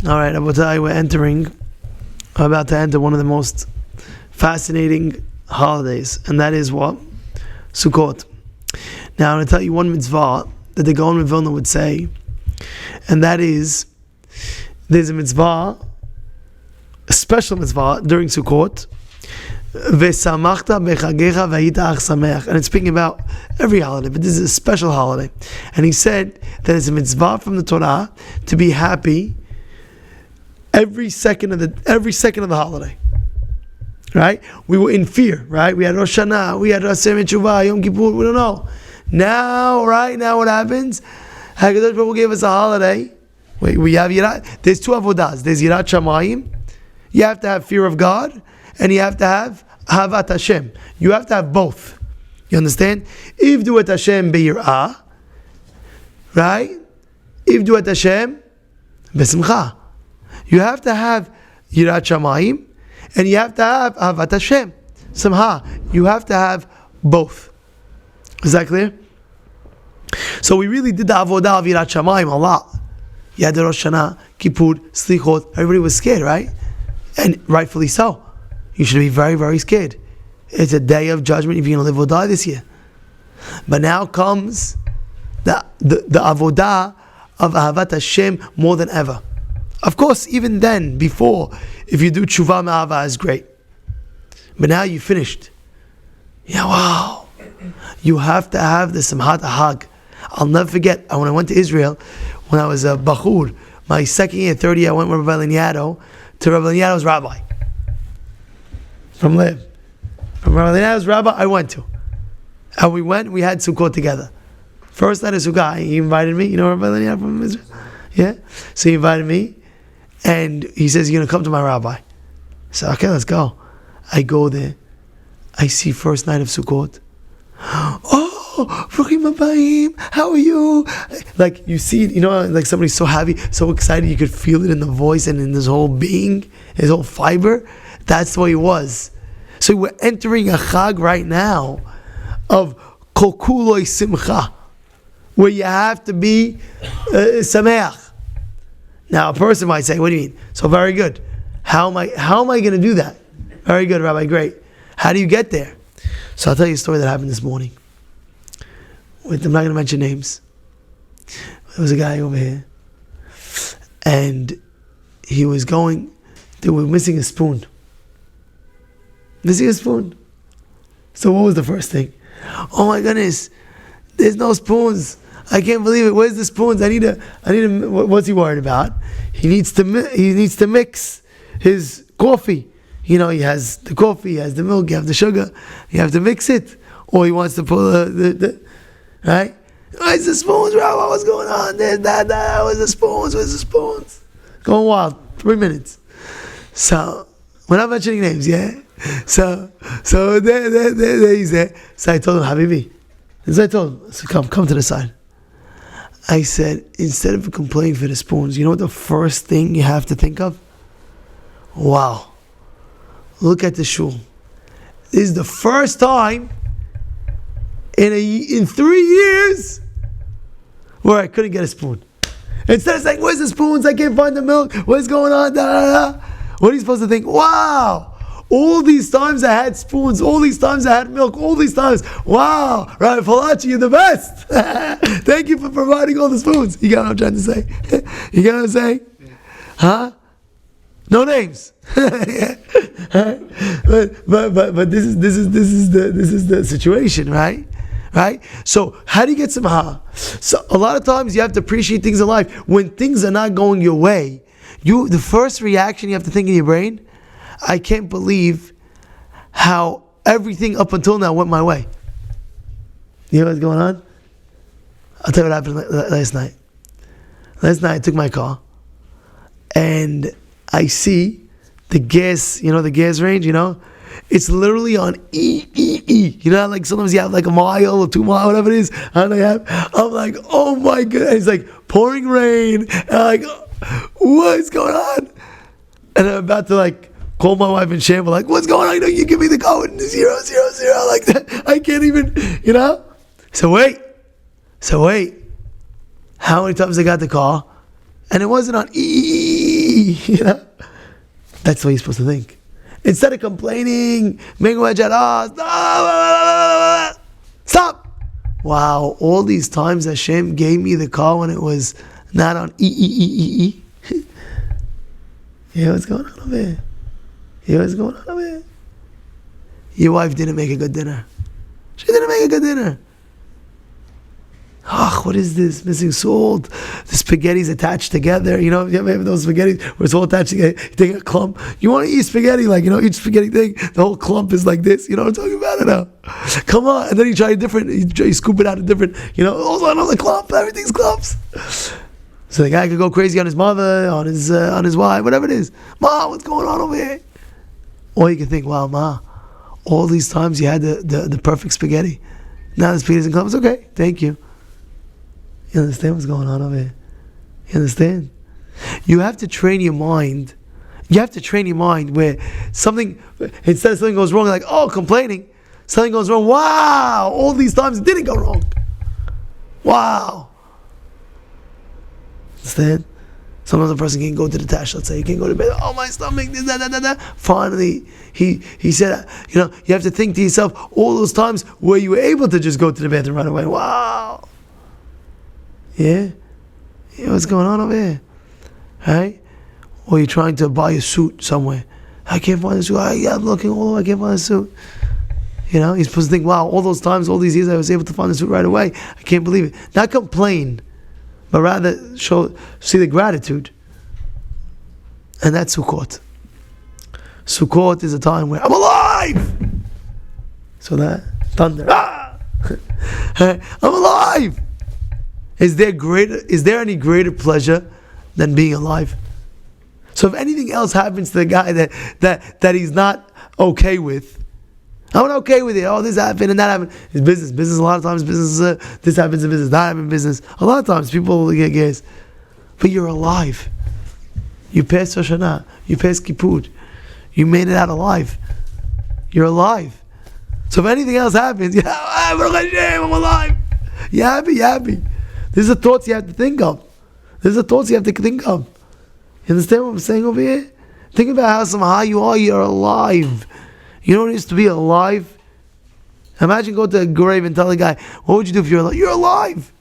All right, Abotai, we're about to enter one of the most fascinating holidays, and that is what? Sukkot. Now, I'm going to tell you one mitzvah that the Gaon of Vilna would say, and that is, there's a mitzvah, a special mitzvah during Sukkot, V'samachta bechagecha v'hayita ach sameach, and it's speaking about every holiday, but this is a special holiday. And he said that it's a mitzvah from the Torah to be happy every second of the holiday. Right? We were in fear, right? We had Rosh Hashanah, we had Raseh Mechuvah, Yom Kippur, we don't know. Now what happens? HaKadosh Baruch Hu gave us a holiday. We have Yirat. There's two avodas. There's Yirat Shamayim. You have to have fear of God, and you have to have Ahavat Hashem. You have to have both. You understand? Ivdu et Hashem be'yirah, right? Ivdu et Hashem be'simcha. You have to have Yirat Shamayim, and you have to have Ahavat Hashem. Simcha. You have to have both. Is that clear? So we really did the avodah of Yirat Shamayim a lot. You had the Rosh Hashanah, Kippur, Slichot. Everybody was scared, right? And rightfully so. You should be very, very scared. It's a day of judgment if you're going to live or die this year. But now comes the avodah of Ahavat Hashem more than ever. Of course, even then, before, if you do tshuva me'ahava, is great. But now you finished. Yeah, wow. You have to have the Simchat Hag. I'll never forget, when I went to Israel, when I was a Bachur, my second year, third year, I went with Rabbi Liniado to Rabbi Liniado's rabbi. From Rabbi Liniado's rabbi, I went to. And we had Sukkot together. First night of Sukkot, he invited me. You know Rabbi Liniado from Israel? Yeah? So he invited me, and he says, you're going to come to my rabbi. I said, okay, let's go. I go there. I see first night of Sukkot. Oh, Bruchim Habayim, how are you? Like, you see it, like somebody's so happy, so excited, you could feel it in the voice and in his whole being, his whole fiber. That's the way it was. So we're entering a Chag right now of Kol Kuloi Simcha, where you have to be Sameach. Now, a person might say, what do you mean? So very good. How am I going to do that? Very good, Rabbi, great. How do you get there? So I'll tell you a story that happened this morning. I'm not going to mention names. There was a guy over here, and they were missing a spoon. So what was the first thing? Oh my goodness, there's no spoons. I can't believe it. Where's the spoons? I need a. What's he worried about? He needs to mix his coffee. He has the coffee, he has the milk, you have the sugar. You have to mix it, or he wants to pull the right. Where's the spoons, Rabbi? What's going on? There's that. Where's the spoons? Going wild. 3 minutes. So we're not mentioning names, yeah. So there he's there. So I told him, Habibi. So I told him, come to the side. I said, instead of complaining for the spoons, you know what the first thing you have to think of? Wow. Look at the shul. This is the first time in 3 years where I couldn't get a spoon. Instead of saying, where's the spoons? I can't find the milk. What's going on? What are you supposed to think? Wow. All these times I had spoons. All these times I had milk. All these times. Wow. Rabbi Palacci, you're the best. Thank you for providing all the spoons. You got what I'm trying to say? You get what I'm saying? Huh? No names. But this is the situation, right? Right? So how do you get simcha? So a lot of times you have to appreciate things in life. When things are not going your way, the first reaction you have to think in your brain, I can't believe how everything up until now went my way. You know what's going on? I'll tell you what happened last night. Last night I took my car and I see the gas, the gas range, it's literally on E. Like sometimes you have like a mile or 2 miles, whatever it is. I'm like, oh my God. It's like pouring rain. And I'm like, what's going on? And I'm about to call my wife and shamble, what's going on? You give me the code, 000, like that. I can't even, So wait. How many times I got the call? And it wasn't on E. You know? That's what you're supposed to think. Instead of complaining, stop! Wow, all these times Hashem gave me the car when it was not on E. Yeah, what's going on over here? Your wife didn't make a good dinner. She didn't make a good dinner. What is this? Missing salt. The spaghetti's attached together. You know, you ever have those spaghetti where it's all attached together? You take a clump. You want to eat spaghetti, like, each spaghetti thing, the whole clump is like this. You know what I'm talking about? Now, come on. And then you try a different, you scoop it out a different, also another clump. Everything's clumps. So the guy could go crazy on his mother, on his wife, whatever it is. Ma, what's going on over here? Or you can think, wow, Ma, all these times you had the perfect spaghetti. Now the spaghetti doesn't come. It's okay. Thank you. You understand what's going on over here? You understand? You have to train your mind. You have to train your mind where instead of something goes wrong, like, complaining, something goes wrong. Wow! All these times it didn't go wrong. Wow! Understand? Sometimes a person can't go to the tash, let's say, he can't go to bed. Oh, my stomach, this, that. Finally, he said, you have to think to yourself, all those times where you were able to just go to the bathroom right away. Wow! Yeah, what's going on over here? Right? Or you're trying to buy a suit somewhere. I can't find a suit. I'm looking all over, I can't find a suit. You're supposed to think, wow, all those times, all these years I was able to find a suit right away. I can't believe it. Not complain, but rather see the gratitude. And that's Sukkot. Sukkot is a time where I'm alive! So that, thunder. I'm alive! Is there any greater pleasure than being alive? So if anything else happens to the guy that he's not okay with, I'm not okay with it. Oh, this happened and that happened. It's business. Business, a lot of times, business, this happens in business, that happens in business. A lot of times people get gas. But you're alive. You passed Rosh Hashanah. You passed Kippur. You made it out alive. You're alive. So if anything else happens, I'm alive. You're happy. These are thoughts you have to think of. You understand what I'm saying over here? Think about how somehow you are. You're alive. You know what it is to be alive? Imagine go to a grave and tell the guy, what would you do if you're alive? You're alive.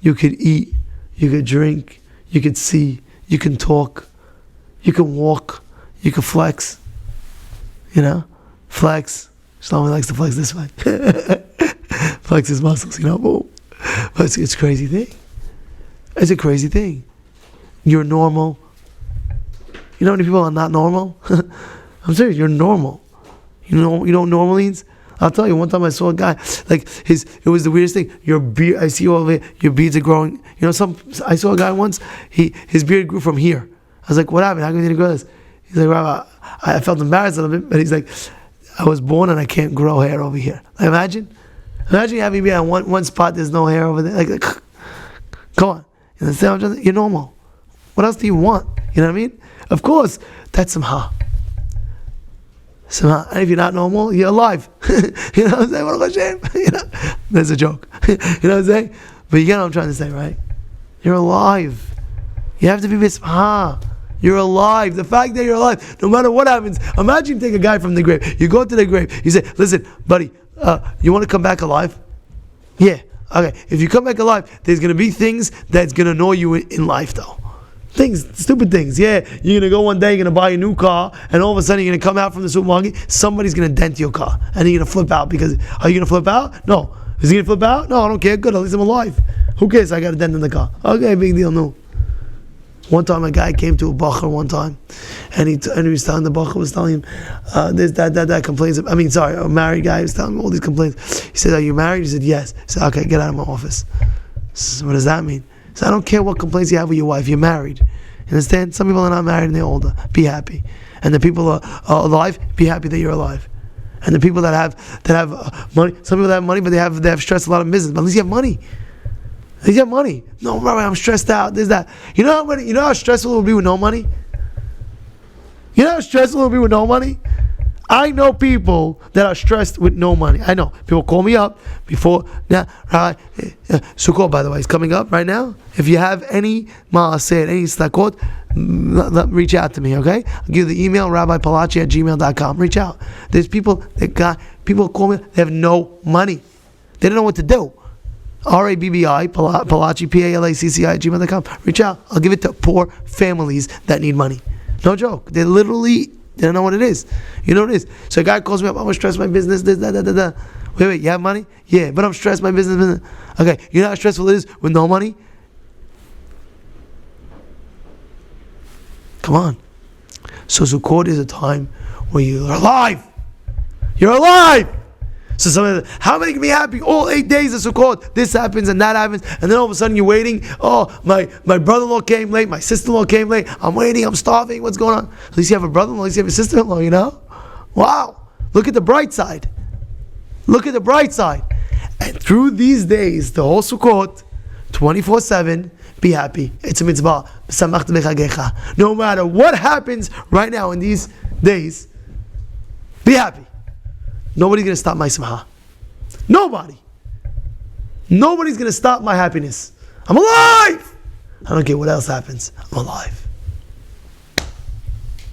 You could eat. You could drink. You could see. You can talk. You can walk. You can flex. Flex. Shlomo likes to flex this way. Flex his muscles, boom. But it's a crazy thing. It's a crazy thing. You're normal. You know how many people are not normal? I'm serious, you're normal. You know what normal means? I'll tell you, one time I saw a guy, it was the weirdest thing. Your beard, I see all of it, your beards are growing. I saw a guy once, his beard grew from here. I was like, what happened? How come you didn't grow this? He's like, Rabbi, I felt embarrassed a little bit, but he's like, I was born and I can't grow hair over here. Imagine you having me on one spot, there's no hair over there. Come on. You understand what I'm trying to say? You're normal. What else do you want? You know what I mean? Of course, that's Simha. And if you're not normal, you're alive. You know what I'm saying? That's a joke. You know what I'm saying? But you get what I'm trying to say, right? You're alive. You have to be Simha. You're alive. The fact that you're alive, no matter what happens, imagine you take a guy from the grave. You go to the grave. You say, listen, buddy, you want to come back alive? Yeah. Okay. If you come back alive, there's going to be things that's going to annoy you in life, though. Stupid things. Yeah. You're going to go one day, you're going to buy a new car, and all of a sudden you're going to come out from the supermarket, somebody's going to dent your car, and you're going to flip out because, are you going to flip out? No. Is he going to flip out? No, I don't care. Good. At least I'm alive. Who cares? I got a dent in the car. Okay, big deal. No. One time a guy came to a bacher one time, and he was telling the bacher, was telling him, this, that complains. A married guy was telling him all these complaints. He said, are you married? He said, yes. He said, okay, get out of my office. So what does that mean? He said, I don't care what complaints you have with your wife, you're married. You understand? Some people are not married and they're older. Be happy. And the people are alive, be happy that you're alive. And the people that have money, some people that have money, but they have stress, a lot of business. But at least you have money. You have money. No, Rabbi, I'm stressed out. There's that. You know how stressful it will be with no money? You know how stressful it will be with no money? I know people that are stressed with no money. I know. People call me up before. Now, Sukkot, by the way, is coming up right now. If you have any ma'aseh, any slakot, reach out to me, okay? I'll give you the email, rabbipalacci@gmail.com. Reach out. There's people people call me, they have no money. They don't know what to do. RABBI, Palacci, PALACCI@gmail.com. Reach out. I'll give it to poor families that need money. No joke. They don't know what it is. You know what it is. So a guy calls me up, I'm stressed my business, this, da. Wait, you have money? Yeah, but I'm stressed my business. Okay, you know how stressful it is with no money? Come on. So Sukkot is a time where you're alive. You're alive. So how many can be happy all 8 days of Sukkot? This happens and that happens, and then all of a sudden you're waiting. Oh, my brother-in-law came late, my sister-in-law came late. I'm waiting, I'm starving. What's going on? At least you have a brother-in-law, at least you have a sister-in-law. You know? Wow! Look at the bright side. Look at the bright side. And through these days, the whole Sukkot, 24/7, be happy. It's a mitzvah. No matter what happens right now in these days, be happy. Nobody's going to stop my simcha. Nobody. Nobody's going to stop my happiness. I'm alive! I don't care what else happens. I'm alive.